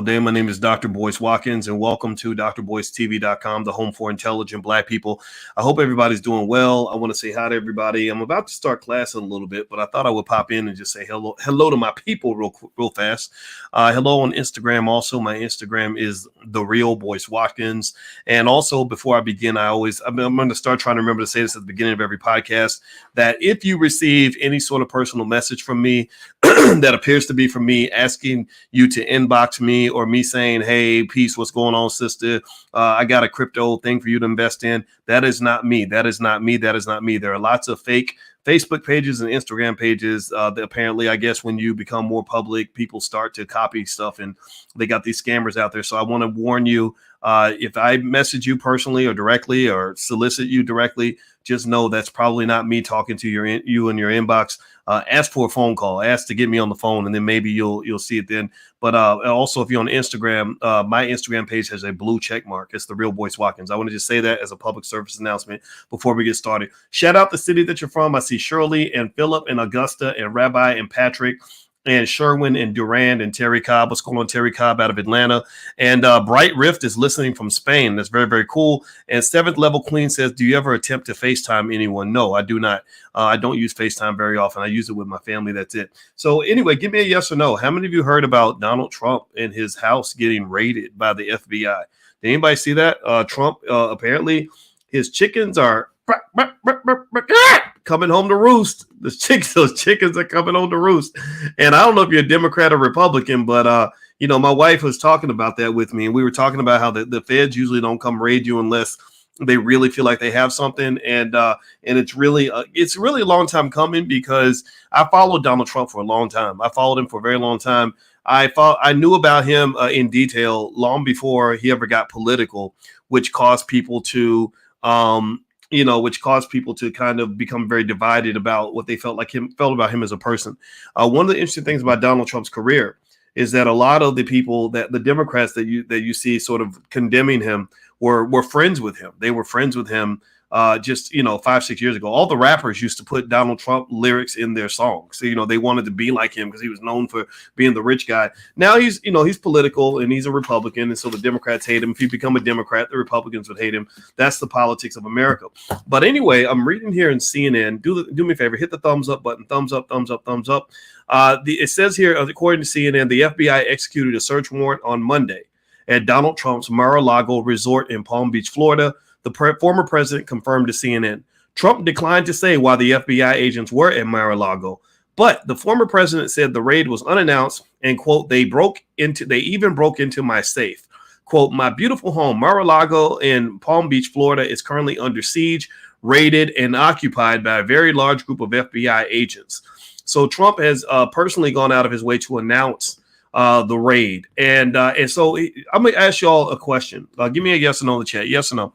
day. My name is Dr. Boyce Watkins, and welcome to drboycetv.com, the home for intelligent Black people. I hope everybody's doing well. I want to say hi to everybody. I'm about to start class in a little bit, but I thought I would pop in and just say hello to my people real fast. Hello on Instagram. Also, my Instagram is the real Boyce Watkins. And also, before I begin, I'm going to start trying to remember to say this at the beginning of every podcast, that if you receive any sort of personal message from me that appears to be from me asking you to inbox me, or me saying, hey, peace, what's going on, sister? I got a crypto thing for you to invest in. That is not me. That is not me. That is not me. There are lots of fake Facebook pages and Instagram pages that apparently, I guess, when you become more public, people start to copy stuff, and they got these scammers out there. So I want to warn you, if I message you personally or directly or solicit you directly, just know that's probably not me talking to you in your inbox. Ask for a phone call. Ask to get me on the phone, and then maybe you'll see it then. But also, if you're on Instagram, my Instagram page has a blue check mark. It's the real Boyce Watkins. I want to just say that as a public service announcement before we get started. Shout out the city that you're from. I see Shirley and Philip and Augusta and Rabbi and Patrick and Sherwin and Durand and Terry Cobb. What's going on, Terry Cobb out of Atlanta? And Bright Rift is listening from Spain. That's very, very cool. And Seventh Level Queen says, do you ever attempt to FaceTime anyone? No, I do not. I don't use FaceTime very often. I use it with my family. That's it. So anyway, give me a yes or no. How many of you heard about Donald Trump and his house getting raided by the FBI? Did anybody see that? Trump, apparently his chickens are coming home to roost. Those chickens are coming home to roost. And I don't know if you're a Democrat or Republican, but my wife was talking about that with me, and we were talking about how the feds usually don't come raid you unless they really feel like they have something. And it's really a long time coming, because I followed Donald Trump for a long time. I followed him for a very long time. I knew about him in detail long before he ever got political, which caused people to kind of become very divided about what they felt about him as a person. One of the interesting things about Donald Trump's career is that a lot of the people that the Democrats that you see sort of condemning him were friends with him. They were friends with him just 5-6 years ago. All the rappers used to put Donald Trump lyrics in their songs. So, they wanted to be like him because he was known for being the rich guy. Now he's political and he's a Republican. And so the Democrats hate him. If he become a Democrat, the Republicans would hate him. That's the politics of America. But anyway, I'm reading here in CNN. Do me a favor, hit the thumbs up button. Thumbs up, thumbs up, thumbs up. It says here, according to CNN, the FBI executed a search warrant on Monday at Donald Trump's Mar-a-Lago resort in Palm Beach, Florida. The former president confirmed to CNN. Trump declined to say why the FBI agents were at Mar-a-Lago, but the former president said the raid was unannounced and, quote, they even broke into my safe. Quote, my beautiful home, Mar-a-Lago in Palm Beach, Florida, is currently under siege, raided, and occupied by a very large group of FBI agents. So Trump has personally gone out of his way to announce the raid. And so I'm going to ask you all a question. Give me a yes or no in the chat. Yes or no?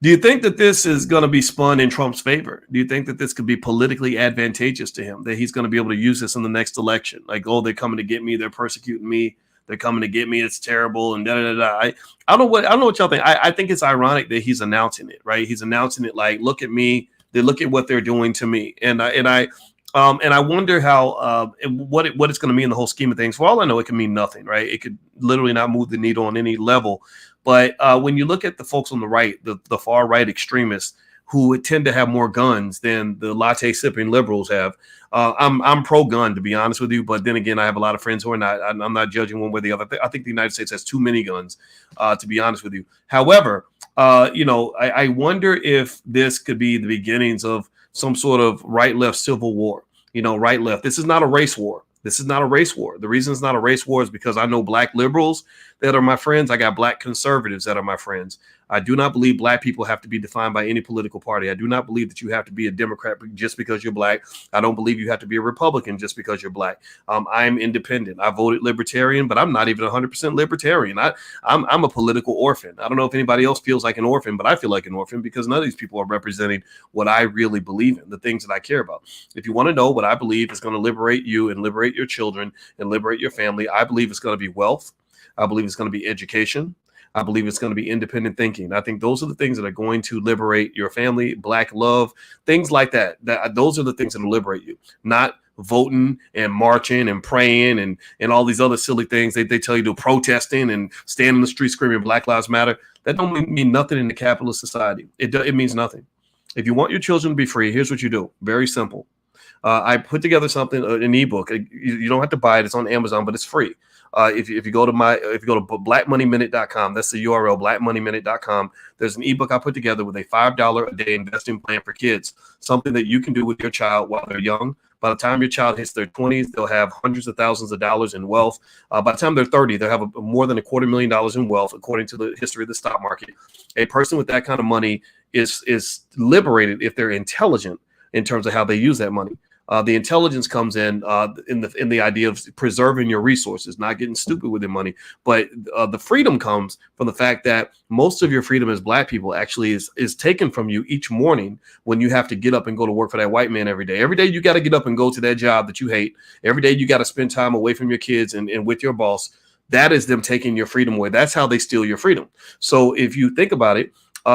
Do you think that this is going to be spun in Trump's favor? Do you think that this could be politically advantageous to him, that he's going to be able to use this in the next election? Like, oh, they're coming to get me. They're persecuting me. They're coming to get me. It's terrible. And I don't know what y'all think. I think it's ironic that he's announcing it, right? He's announcing it like, look at me. They look at what they're doing to me. And I wonder how what it's going to mean in the whole scheme of things. For all I know, it can mean nothing, right? It could literally not move the needle on any level. But when you look at the folks on the right, the far right extremists who tend to have more guns than the latte sipping liberals have, I'm pro-gun, to be honest with you. But then again, I have a lot of friends who are not. I'm not judging one way or the other. I think the United States has too many guns, to be honest with you. However, I wonder if this could be the beginnings of some sort of right-left civil war. Right-left. This is not a race war. This is not a race war. The reason it's not a race war is because I know black liberals that are my friends. I got black conservatives that are my friends. I do not believe black people have to be defined by any political party. I do not believe that you have to be a Democrat just because you're black. I don't believe you have to be a Republican just because you're black. I'm independent. I voted libertarian, but I'm not even 100% libertarian. I'm a political orphan. I don't know if anybody else feels like an orphan, but I feel like an orphan because none of these people are representing what I really believe in, the things that I care about. If you want to know what I believe is going to liberate you and liberate your children and liberate your family, I believe it's going to be wealth. I believe it's going to be education. I believe it's going to be independent thinking. I think those are the things that are going to liberate your family, black love, things like that. Those are the things that will liberate you, not voting and marching and praying and all these other silly things they tell you to, protesting and stand in the street screaming Black Lives Matter. That don't mean nothing in the capitalist society. It means nothing. If you want your children to be free, here's what you do. Very simple. I put together something, an ebook. You don't have to buy it. It's on Amazon, but it's free. If you go to blackmoneyminute.com, that's the URL, blackmoneyminute.com. There's an ebook I put together with a $5 a day investing plan for kids, something that you can do with your child while they're young. By the time your child hits their 20s, they'll have hundreds of thousands of dollars in wealth. By the time they're 30, they'll have more than $250,000 in wealth, according to the history of the stock market. A person with that kind of money is liberated if they're intelligent in terms of how they use that money. The intelligence comes in the idea of preserving your resources, not getting stupid with your money. But the freedom comes from the fact that most of your freedom as Black people actually is taken from you each morning when you have to get up and go to work for that white man every day. Every day you got to get up and go to that job that you hate. Every day you got to spend time away from your kids and with your boss. That is them taking your freedom away. That's how they steal your freedom. So if you think about it,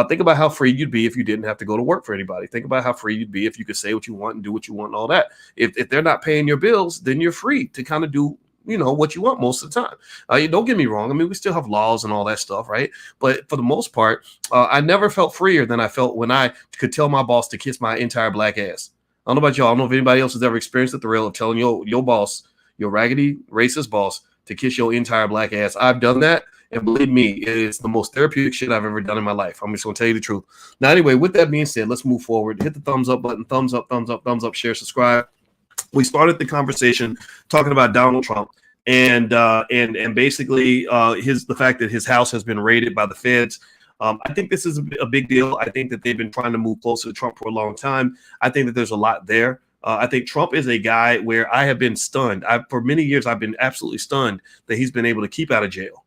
think about how free you'd be if you didn't have to go to work for anybody. Think about how free you'd be if you could say what you want and do what you want and all that. If they're not paying your bills, then you're free to kind of do, what you want most of the time. Don't get me wrong. I mean, we still have laws and all that stuff, right? But for the most part, I never felt freer than I felt when I could tell my boss to kiss my entire black ass. I don't know about y'all. I don't know if anybody else has ever experienced the thrill of telling your boss, your raggedy racist boss, to kiss your entire black ass. I've done that. And believe me, it is the most therapeutic shit I've ever done in my life. I'm just going to tell you the truth. Now, anyway, with that being said, let's move forward. Hit the thumbs up button, thumbs up, share, subscribe. We started the conversation talking about Donald Trump and basically the fact that his house has been raided by the feds. I think this is a big deal. I think that they've been trying to move closer to Trump for a long time. I think that there's a lot there. I think Trump is a guy where I have been stunned. For many years, I've been absolutely stunned that he's been able to keep out of jail.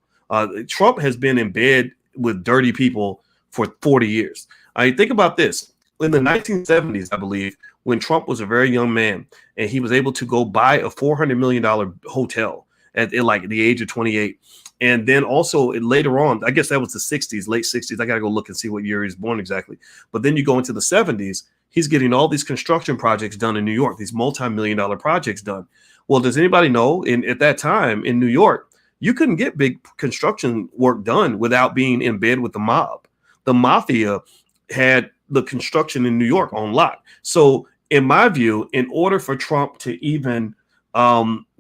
Trump has been in bed with dirty people for 40 years. Think about this. In the 1970s, I believe, when Trump was a very young man and he was able to go buy a $400 million hotel at the age of 28. And then also later on, I guess that was the 60s, late 60s. I got to go look and see what year he was born exactly. But then you go into the 70s, he's getting all these construction projects done in New York, these multi-million-dollar projects done. Well, does anybody know at that time in New York, you couldn't get big construction work done without being in bed with the mob. The mafia had the construction in New York on lock. So in my view, in order for Trump to even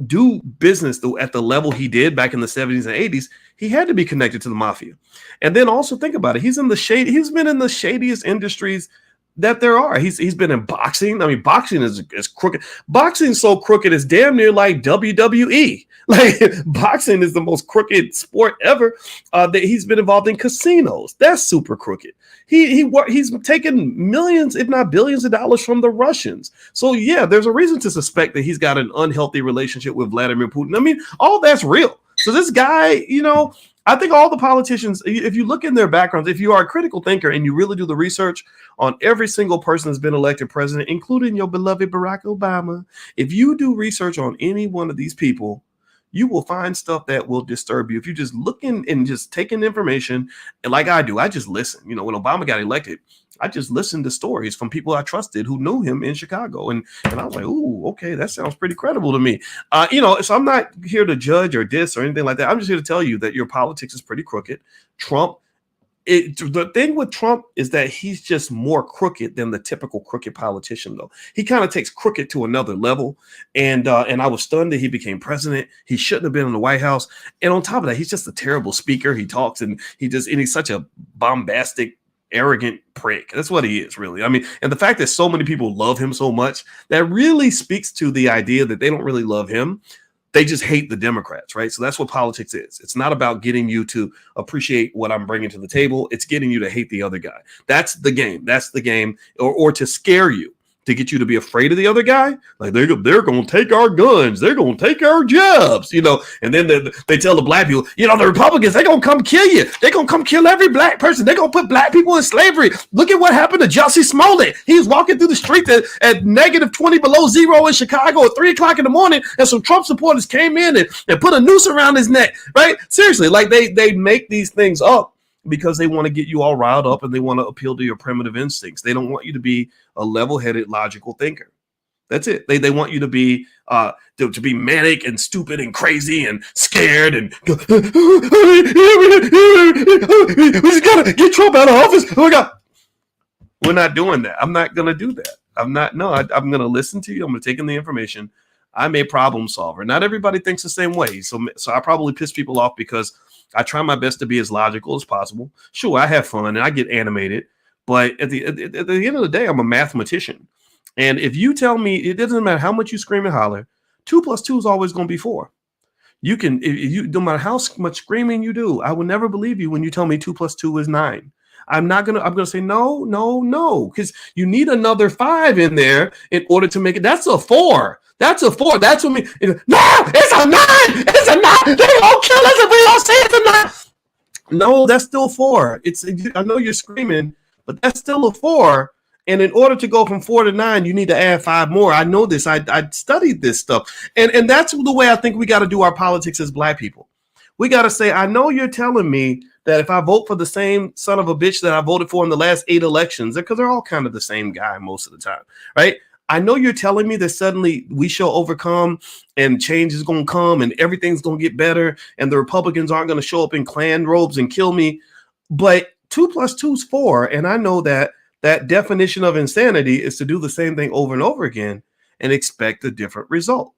do business at the level he did back in the 70s and 80s, he had to be connected to the mafia. And then also think about it. He's been in the shadiest industries that there are. He's been in boxing. I mean, boxing is crooked. Boxing's so crooked, it's damn near like WWE. Like, boxing is the most crooked sport ever. That he's been involved in casinos. That's super crooked. He's taken millions, if not billions of dollars from the Russians. So yeah, there's a reason to suspect that he's got an unhealthy relationship with Vladimir Putin. I mean, all that's real. So this guy, I think all the politicians, if you look in their backgrounds, if you are a critical thinker and you really do the research on every single person that's been elected president, including your beloved Barack Obama, if you do research on any one of these people, you will find stuff that will disturb you. If you just look in and just take in information, and like I do, I just listen. When Obama got elected, I just listened to stories from people I trusted who knew him in Chicago. And I was like, ooh, okay, that sounds pretty credible to me. So I'm not here to judge or diss or anything like that. I'm just here to tell you that your politics is pretty crooked. The thing with Trump is that he's just more crooked than the typical crooked politician, though. He kind of takes crooked to another level. And I was stunned that he became president. He shouldn't have been in the White House. And on top of that, he's just a terrible speaker. He talks and he's such a bombastic, arrogant prick. That's what he is, really. I mean, and the fact that so many people love him so much, that really speaks to the idea that they don't really love him. They just hate the Democrats, right? So that's what politics is. It's not about getting you to appreciate what I'm bringing to the table. It's getting you to hate the other guy. That's the game. That's the game. Or to scare you, to get you to be afraid of the other guy. Like they're going to take our guns. They're going to take our jobs, and then they tell the black people, the Republicans, they're going to come kill you. They're going to come kill every black person. They're going to put black people in slavery. Look at what happened to Jussie Smollett. He was walking through the street at negative 20 below zero in Chicago at 3:00 in the morning. And some Trump supporters came in and put a noose around his neck, right? Seriously, like they make these things up because they want to get you all riled up and they want to appeal to your primitive instincts. They don't want you to be a level-headed, logical thinker. That's it. They want you to be manic and stupid and crazy and scared and go, we just gotta get Trump out of office. Oh my God. We're not doing that. I'm not gonna do that. I'm gonna listen to you. I'm gonna take in the information. I'm a problem solver. Not everybody thinks the same way. So I probably piss people off because I try my best to be as logical as possible. Sure, I have fun and I get animated, but at the end of the day, I'm a mathematician. And if you tell me, it doesn't matter how much you scream and holler, 2 + 2 is always going to be 4. You can, no matter how much screaming you do, I will never believe you when you tell me 2 + 2 is 9. I'm going to say, no, because you need another 5 in there in order to make it. That's a 4. That's a 4. That's what no, it's a 9. It's a 9. They don't kill us if we don't say it's a 9. No, that's still 4. I know you're screaming, but that's still a 4. And in order to go from 4 to 9, you need to add 5 more. I know this. I studied this stuff. And that's the way I think we got to do our politics as Black people. We got to say, I know you're telling me that if I vote for the same son of a bitch that I voted for in the last 8 elections, because they're all kind of the same guy most of the time, right? I know you're telling me that suddenly we shall overcome and change is going to come and everything's going to get better and the Republicans aren't going to show up in Klan robes and kill me. But 2 + 2 is 4. And I know that definition of insanity is to do the same thing over and over again and expect a different result.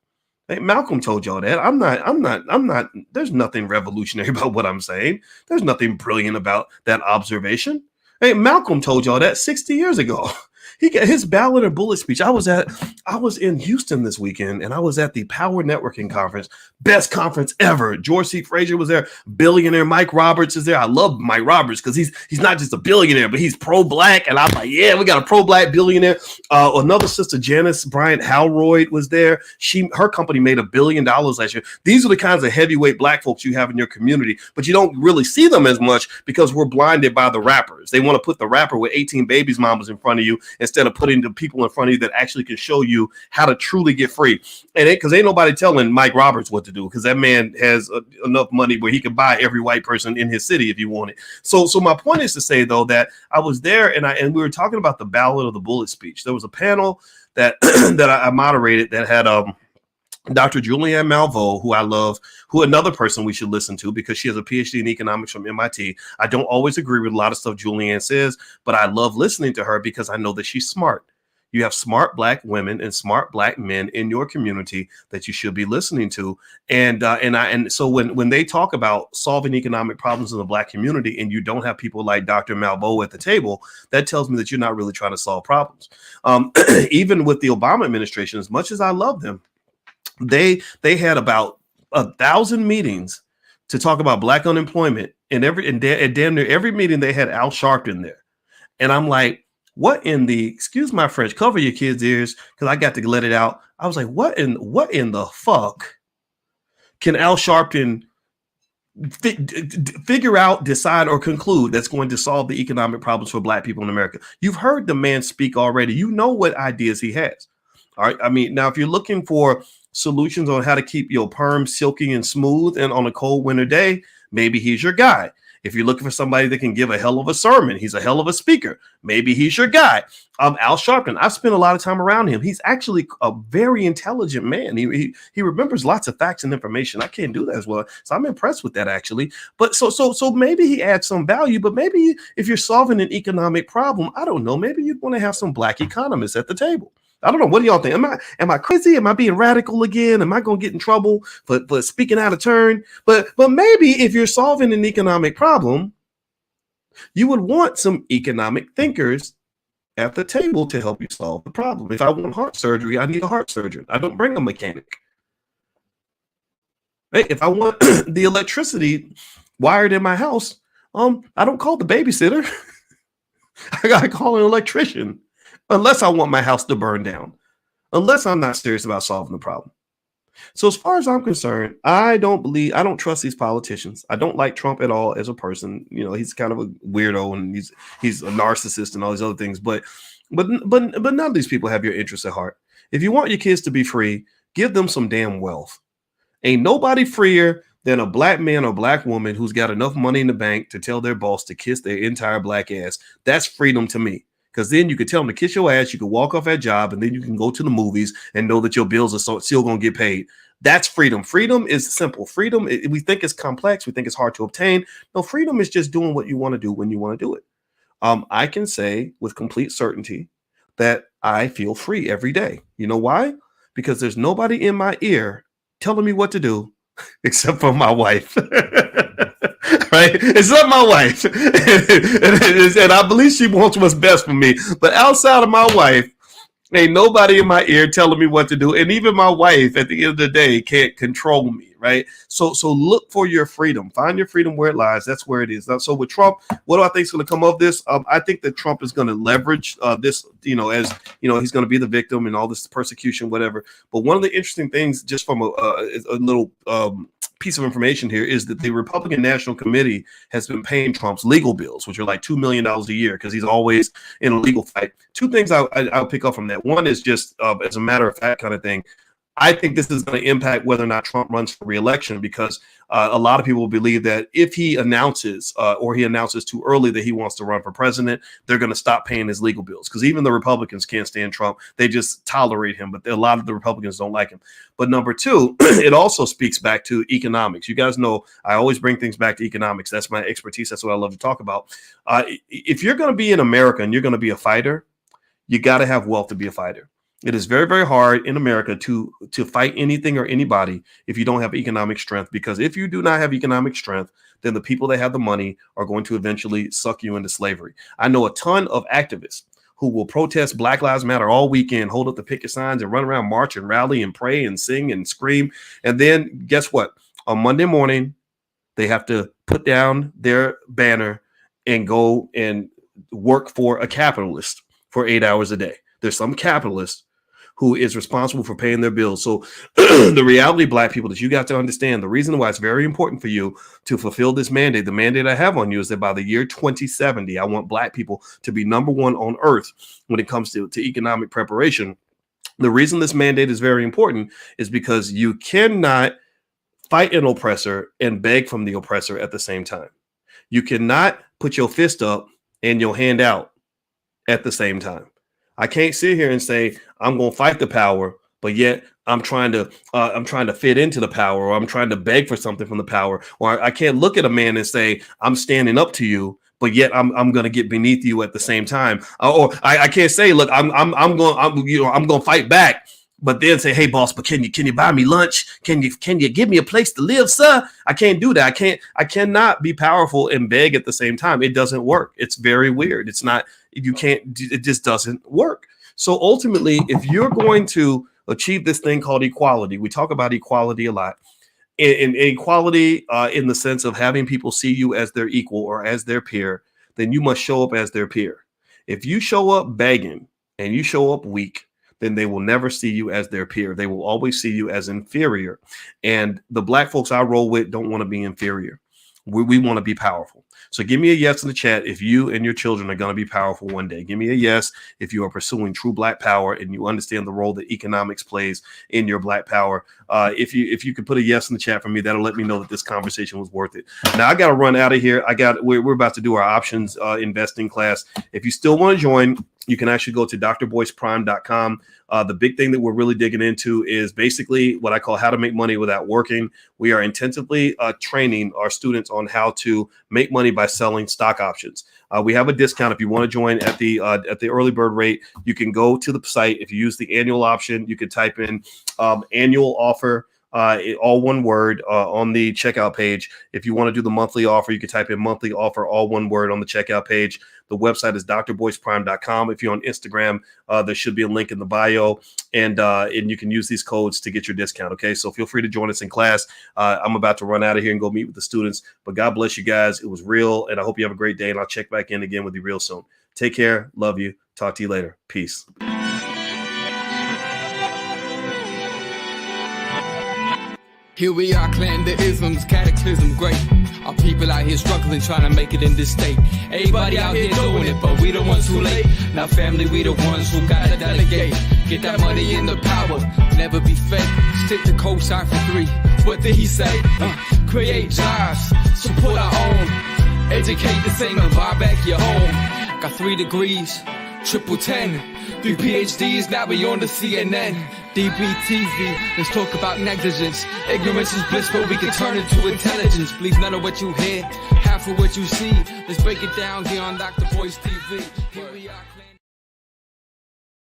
Hey, Malcolm told y'all that. I'm not, there's nothing revolutionary about what I'm saying. There's nothing brilliant about that observation. Hey, Malcolm told y'all that 60 years ago. He got his ballot or bullet speech. I was in Houston this weekend and I was at the Power Networking Conference, best conference ever. George C. Frazier was there, billionaire Mike Roberts is there. I love Mike Roberts because he's not just a billionaire, but he's pro-Black. And I'm like, yeah, we got a pro-Black billionaire. Another sister, Janice Bryant Halroyd, was there. Her company made $1 billion last year. These are the kinds of heavyweight Black folks you have in your community, but you don't really see them as much because we're blinded by the rappers. They want to put the rapper with 18 babies mamas in front of you instead of putting the people in front of you that actually can show you how to truly get free. And because ain't nobody telling Mike Roberts what to do, because that man has enough money where he can buy every white person in his city if he wanted. So my point is to say, though, that I was there and we were talking about the ballot of the bullet speech. There was a panel that that I moderated that had Dr. Julianne Malveaux, who I love, who another person we should listen to because she has a PhD in economics from MIT. I don't always agree with a lot of stuff Julianne says, but I love listening to her because I know that she's smart. You have smart Black women and smart Black men in your community that you should be listening to. And so when they talk about solving economic problems in the Black community and you don't have people like Dr. Malveaux at the table, that tells me that you're not really trying to solve problems. Even with the Obama administration, as much as I love them, they had about 1,000 meetings to talk about Black unemployment, and damn near every meeting they had Al Sharpton there. And I'm like, what in the, excuse my French, cover your kids' ears because I got to let it out. I was like, what in the fuck can Al Sharpton figure out, decide, or conclude that's going to solve the economic problems for Black people in America? You've heard the man speak already. You know what ideas he has. All right. I mean, now if you're looking for solutions on how to keep your perm silky and smooth and on a cold winter day, maybe he's your guy. If you're looking for somebody that can give a hell of a sermon, he's a hell of a speaker, maybe he's your guy. Al Sharpton, I've spent a lot of time around him. He's actually a very intelligent man. He remembers lots of facts and information. I can't do that as well. So I'm impressed with that, actually. But so maybe he adds some value, but maybe if you're solving an economic problem, I don't know, maybe you'd want to have some Black economists at the table. I don't know. What do y'all think? Am I crazy? Am I being radical again? Am I going to get in trouble for speaking out of turn? But maybe if you're solving an economic problem, you would want some economic thinkers at the table to help you solve the problem. If I want heart surgery, I need a heart surgeon. I don't bring a mechanic. Hey, if I want the electricity wired in my house, I don't call the babysitter. I call an electrician. Unless I want my house to burn down, unless I'm not serious about solving the problem. So as far as I'm concerned, I don't trust these politicians. I don't like Trump at all as a person. You know, he's kind of a weirdo and he's a narcissist and all these other things. But none of these people have your interests at heart. If you want your kids to be free, give them some damn wealth. Ain't nobody freer than a Black man or Black woman who's got enough money in the bank to tell their boss to kiss their entire Black ass. That's freedom to me. Because then you could tell them to kiss your ass, you could walk off that job, and then you can go to the movies and know that your bills are still going to get paid. That's freedom. Freedom is simple. Freedom, we think it's complex. We think it's hard to obtain. No, freedom is just doing what you want to do when you want to do it. I can say with complete certainty that I feel free every day. You know why? Because there's nobody in my ear telling me what to do except for my wife. Right? It's not my wife. And I believe she wants what's best for me. But outside of my wife, ain't nobody in my ear telling me what to do. And even my wife at the end of the day can't control me, right? So look for your freedom. Find your freedom where it lies. That's where it is. So with Trump, what do I think is going to come of this? I think that Trump is going to leverage this, as, he's going to be the victim and all this persecution, whatever. But one of the interesting things, just from a little piece of information here, is that the Republican National Committee has been paying Trump's legal bills, which are like $2 million a year because he's always in a legal fight. Two things I'll pick up from that. One is just as a matter of fact kind of thing. I think this is going to impact whether or not Trump runs for re-election, because a lot of people believe that if he announces or he announces too early that he wants to run for president, they're going to stop paying his legal bills, because even the Republicans can't stand Trump. They just tolerate him, but a lot of the Republicans don't like him. But number two, it also speaks back to economics. You guys know I always bring things back to economics. That's my expertise. That's what I love to talk about. If you're going to be in America and you're going to be a fighter, you got to have wealth to be a fighter. It is very, very hard in America to fight anything or anybody if you don't have economic strength, because if you do not have economic strength, then the people that have the money are going to eventually suck you into slavery. I know a ton of activists who will protest Black Lives Matter all weekend, hold up the picket signs and run around, march and rally and pray and sing and scream. And then guess what? On Monday morning, they have to put down their banner and go and work for a capitalist for 8 hours a day. There's some capitalist who is responsible for paying their bills. So the reality, Black people, that you got to understand, the reason why it's very important for you to fulfill this mandate, the mandate I have on you, is that by the year 2070, I want Black people to be number one on earth when it comes to economic preparation. The reason this mandate is very important is because you cannot fight an oppressor and beg from the oppressor at the same time. You cannot put your fist up and your hand out at the same time. I can't sit here and say I'm going to fight the power, but yet I'm trying to fit into the power, or I'm trying to beg for something from the power. Or I can't look at a man and say I'm standing up to you, but yet I'm going to get beneath you at the same time. Or I can't say, look, I'm going to fight back, but then say, hey boss, but can you buy me lunch? Can you give me a place to live, sir? I can't do that. I cannot be powerful and beg at the same time. It doesn't work. It's very weird. It's not. You can't, it just doesn't work. So ultimately, if you're going to achieve this thing called equality, we talk about equality a lot, and equality in the sense of having people see you as their equal or as their peer, then you must show up as their peer. If you show up begging and you show up weak, then they will never see you as their peer. They will always see you as inferior. And the Black folks I roll with don't want to be inferior. We want to be powerful. So give me a yes in the chat if you and your children are going to be powerful one day. Give me a yes if you are pursuing true Black power and you understand the role that economics plays in your Black power. If you could put a yes in the chat for me, that'll let me know that this conversation was worth it. Now I got to run out of here. We're about to do our options investing class. If you still want to join, you can actually go to drboyceprime.com. The big thing that we're really digging into is basically what I call how to make money without working. We are intensively training our students on how to make money by selling stock options. We have a discount if you want to join at the early bird rate. You can go to the site. If you use the annual option, you can type in annual offer. All one word on the checkout page. If you want to do the monthly offer, you can type in monthly offer, all one word on the checkout page. The website is drboyceprime.com. If you're on Instagram, there should be a link in the bio, and you can use these codes to get your discount. Okay, so feel free to join us in class. I'm about to run out of here and go meet with the students, but God bless you guys. It was real, and I hope you have a great day, and I'll check back in again with you real soon. Take care. Love you. Talk to you later. Peace. Here we are, clan the isms, cataclysm great. Our people out here struggling, trying to make it in this state. Everybody out here doing it, but we the ones who late. Now family, we the ones who gotta delegate. Get that money in the power, never be fake. Stick to co-sign for 3. What did he say? Create jobs, support our own. Educate the same and buy back your home. Got 3 degrees, Triple 10, 3 PhDs, now we on the CNN. DBTV, let's talk about negligence. Ignorance is bliss, but we can turn it to intelligence. Believe none of what you hear, half of what you see. Let's break it down here on Dr. Boy's TV. Here we are.